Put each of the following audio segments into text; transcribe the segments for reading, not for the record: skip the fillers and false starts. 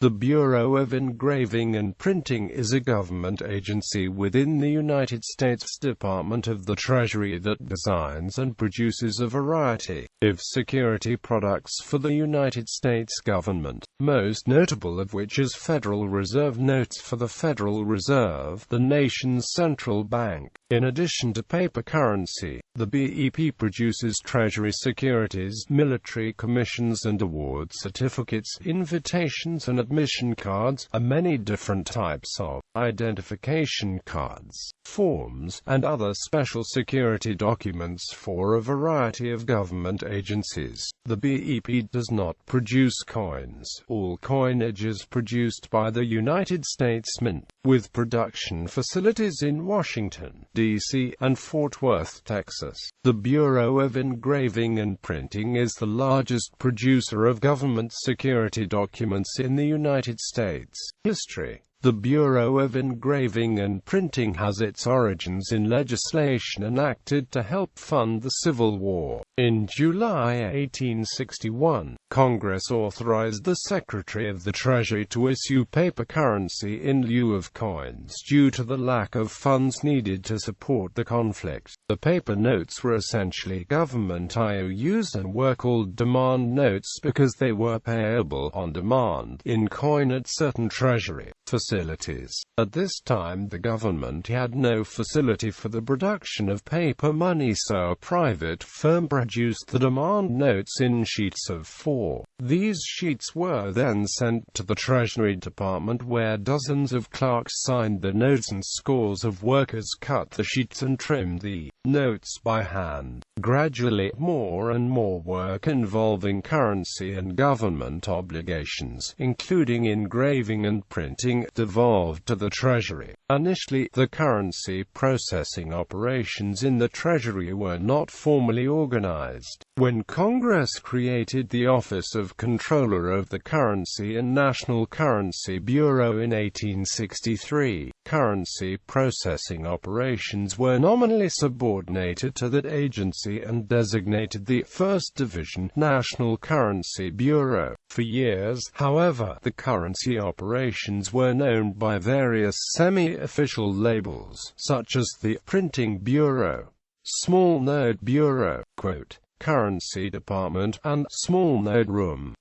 The Bureau of Engraving and Printing is a government agency within the United States Department of the Treasury that designs and produces a variety of security products for the United States government, most notable of which is Federal Reserve notes for the Federal Reserve, the nation's central bank. In addition to paper currency, the BEP produces Treasury securities, military commissions and award certificates, invitations and admission cards, and many different types of identification cards, forms, and other special security documents for a variety of government agencies. The BEP does not produce coins. All coinage is produced by the United States Mint, with production facilities in Washington, D.C., and Fort Worth, Texas. The Bureau of Engraving and Printing is the largest producer of government security documents in the United States. History. The Bureau of Engraving and Printing has its origins in legislation enacted to help fund the Civil War. In July 1861, Congress authorized the Secretary of the Treasury to issue paper currency in lieu of coins due to the lack of funds needed to support the conflict. The paper notes were essentially government IOUs and were called demand notes because they were payable on demand in coin at certain Treasury facilities. At this time the government had no facility for the production of paper money, so a private firm produced the demand notes in sheets of 4. These sheets were then sent to the Treasury Department, where dozens of clerks signed the notes and scores of workers cut the sheets and trimmed the notes by hand. Gradually, more and more work involving currency and government obligations, including engraving and printing, devolved to the Treasury. Initially, the currency processing operations in the Treasury were not formally organized. When Congress created the Office of Comptroller of the Currency and National Currency Bureau in 1863, currency processing operations were nominally subordinated to that agency and designated the First Division National Currency Bureau. For years, however, the currency operations were known by various semi-official labels, such as the Printing Bureau, Small Note Bureau, Currency Department, and Small Note Room.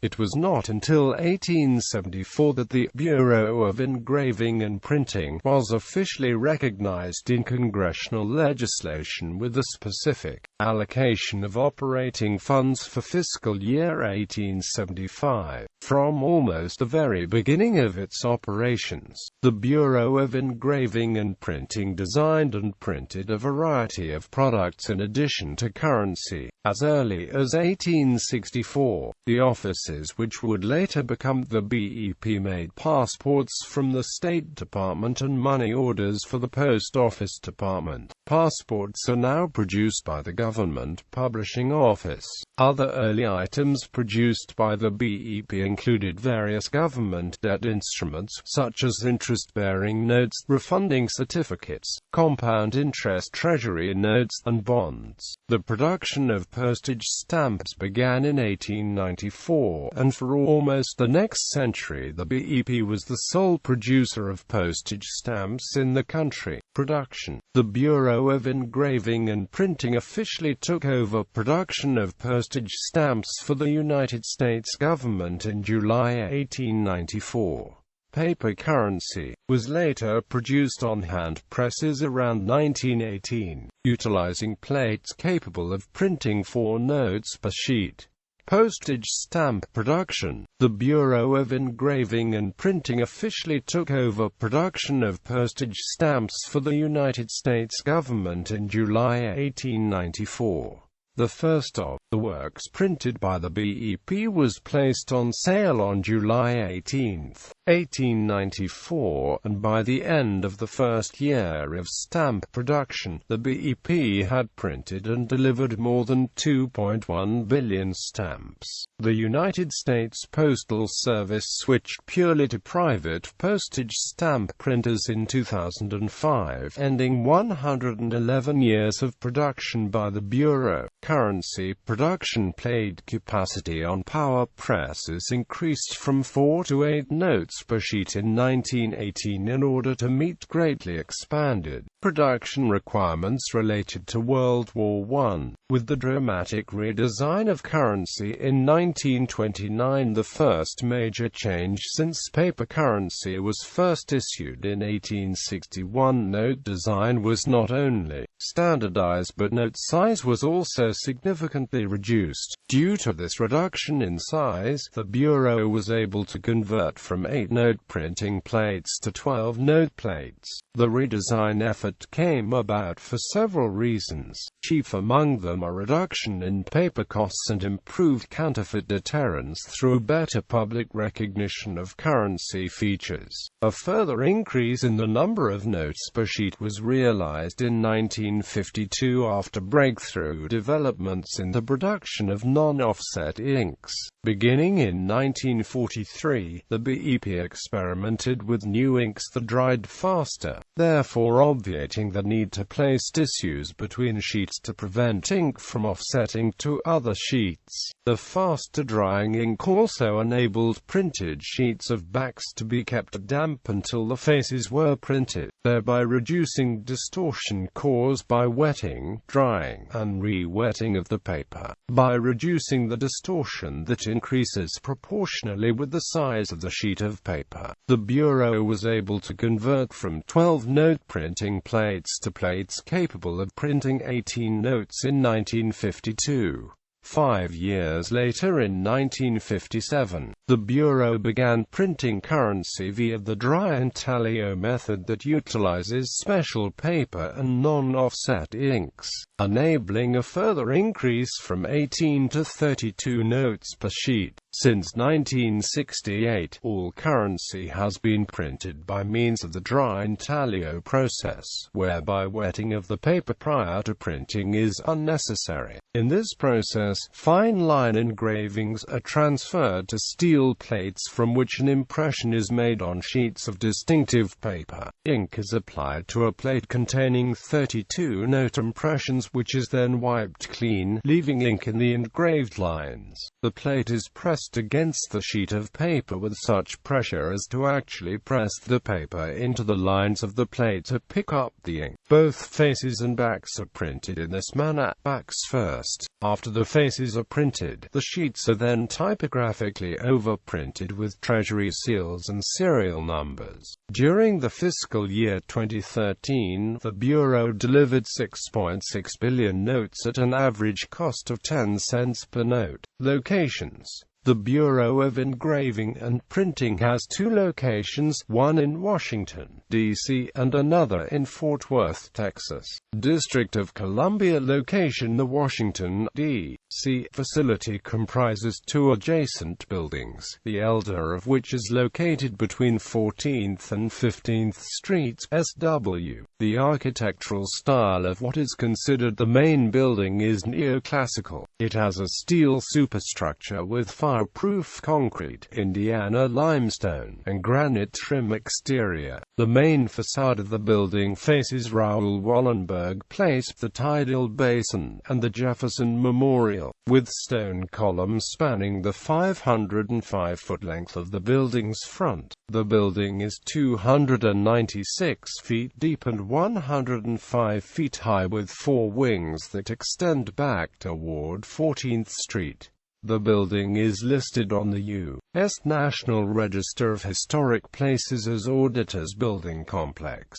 It was not until 1874 that the Bureau of Engraving and Printing was officially recognized in congressional legislation with the specific allocation of operating funds for fiscal year 1875. From almost the very beginning of its operations, the Bureau of Engraving and Printing designed and printed a variety of products in addition to currency. As early as 1864, the offices which would later become the BEP made passports from the State Department and money orders for the Post Office Department. Passports are now produced by the Government Publishing Office. Other early items produced by the BEP included various government debt instruments, such as interest-bearing notes, refunding certificates, compound interest treasury notes, and bonds. The production of postage stamps began in 1894, and for almost the next century the BEP was the sole producer of postage stamps in the country. Production. The Bureau of Engraving and Printing officially took over production of postage stamps for the United States government in July 1894. Paper currency was later produced on hand presses around 1918, utilizing plates capable of printing 4 notes per sheet. Postage stamp production. The Bureau of Engraving and Printing officially took over production of postage stamps for the United States government in July 1894. The first of the works printed by the BEP was placed on sale on July 18. 1894, and by the end of the first year of stamp production, the BEP had printed and delivered more than 2.1 billion stamps. The United States Postal Service switched purely to private postage stamp printers in 2005, ending 111 years of production by the Bureau. Currency production plate capacity on power presses increased from 4 to 8 notes per sheet in 1918 in order to meet greatly expanded production requirements related to World War I. With the dramatic redesign of currency in 1929, the first major change since paper currency was first issued in 1861, note design was not only standardized but note size was also significantly reduced. Due to this reduction in size, the Bureau was able to convert from 8-note printing plates to 12-note plates. The redesign effort came about for several reasons. Chief among them a reduction in paper costs and improved counterfeit deterrence through better public recognition of currency features. A further increase in the number of notes per sheet was realized in 1952 after breakthrough developments in the production of non-offset inks. Beginning in 1943, the BEP experimented with new inks that dried faster, therefore obviating the need to place tissues between sheets to prevent ink from offsetting to other sheets. The faster drying ink also enabled printed sheets of backs to be kept damp until the faces were printed, thereby reducing distortion caused by wetting, drying, and re-wetting of the paper. By reducing the distortion that increases proportionally with the size of the sheet of paper, the Bureau was able to convert from 12-note printing plates to plates capable of printing 18 notes in 1952. 5 years later, in 1957, the Bureau began printing currency via the dry intaglio method that utilizes special paper and non-offset inks, enabling a further increase from 18 to 32 notes per sheet. Since 1968, all currency has been printed by means of the dry intaglio process, whereby wetting of the paper prior to printing is unnecessary. In this process, fine line engravings are transferred to steel plates from which an impression is made on sheets of distinctive paper. Ink is applied to a plate containing 32 note impressions, which is then wiped clean, leaving ink in the engraved lines. The plate is pressed against the sheet of paper with such pressure as to actually press the paper into the lines of the plate to pick up the ink. Both faces and backs are printed in this manner, backs first. After the faces are printed, the sheets are then typographically overprinted with Treasury seals and serial numbers. During the fiscal year 2013, the Bureau delivered 6.6 billion notes at an average cost of 10 cents per note. Locations: the Bureau of Engraving and Printing has 2 locations, one in Washington, D.C. and another in Fort Worth, Texas. District of Columbia location: the Washington, D.C. facility comprises 2 adjacent buildings, the elder of which is located between 14th and 15th Streets, SW. The architectural style of what is considered the main building is neoclassical. It has a steel superstructure with fireproof concrete, Indiana limestone, and granite trim exterior. The main facade of the building faces Raoul Wallenberg Place, the tidal basin, and the Jefferson Memorial, with stone columns spanning the 505-foot length of the building's front. The building is 296 feet deep and 105 feet high, with 4 wings that extend back toward 14th Street. The building is listed on the U.S. National Register of Historic Places as Auditor's Building Complex.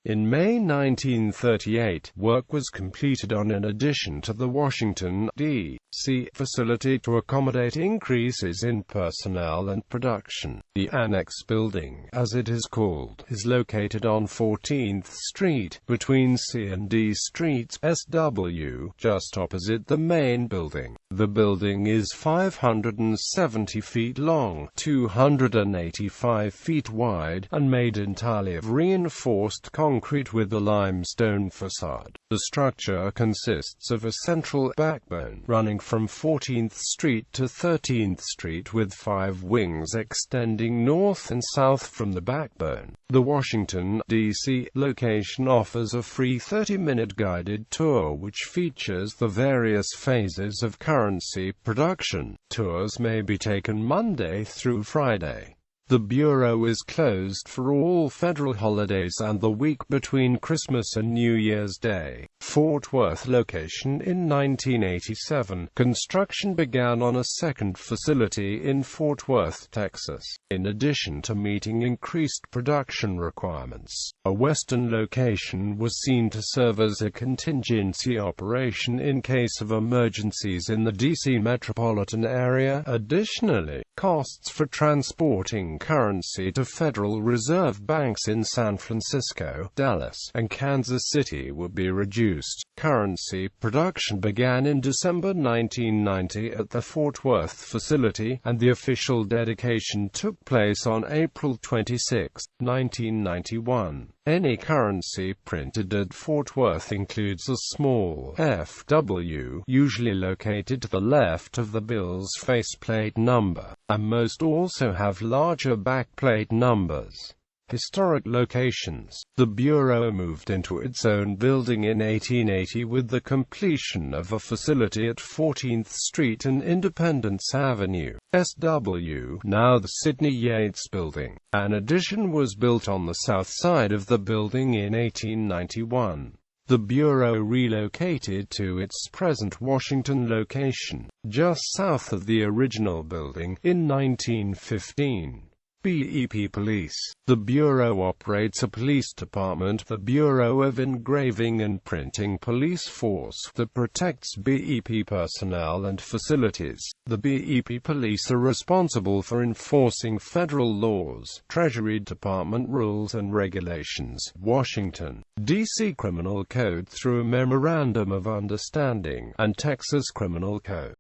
In May 1938, work was completed on an addition to the Washington, D.C. facility to accommodate increases in personnel and production. The Annex Building, as it is called, is located on 14th Street, between C and D Streets, SW, just opposite the main building. The building is 570 feet long, 285 feet wide, and made entirely of reinforced concrete with a limestone facade. The structure consists of a central backbone running from 14th Street to 13th Street with 5 wings extending north and south from the backbone. The Washington, D.C. location offers a free 30-minute guided tour which features the various phases of currency production. Tours may be taken Monday through Friday. The Bureau is closed for all federal holidays and the week between Christmas and New Year's Day. Fort Worth location. In 1987, construction began on a second facility in Fort Worth, Texas. In addition to meeting increased production requirements, a western location was seen to serve as a contingency operation in case of emergencies in the D.C. metropolitan area. Additionally, costs for transporting currency to Federal Reserve banks in San Francisco, Dallas, and Kansas City would be reduced. Currency production began in December 1990 at the Fort Worth facility, and the official dedication took place on April 26, 1991. Any currency printed at Fort Worth includes a small FW, usually located to the left of the bill's faceplate number, and most also have larger backplate numbers. Historic locations. The Bureau moved into its own building in 1880 with the completion of a facility at 14th Street and Independence Avenue, SW, now the Sidney Yates Building. An addition was built on the south side of the building in 1891. The Bureau relocated to its present Washington location, just south of the original building, in 1915. BEP Police. The Bureau operates a police department, the Bureau of Engraving and Printing Police Force, that protects BEP personnel and facilities. The BEP Police are responsible for enforcing federal laws, Treasury Department rules and regulations, Washington, D.C. Criminal Code through a Memorandum of Understanding, and Texas Criminal Code.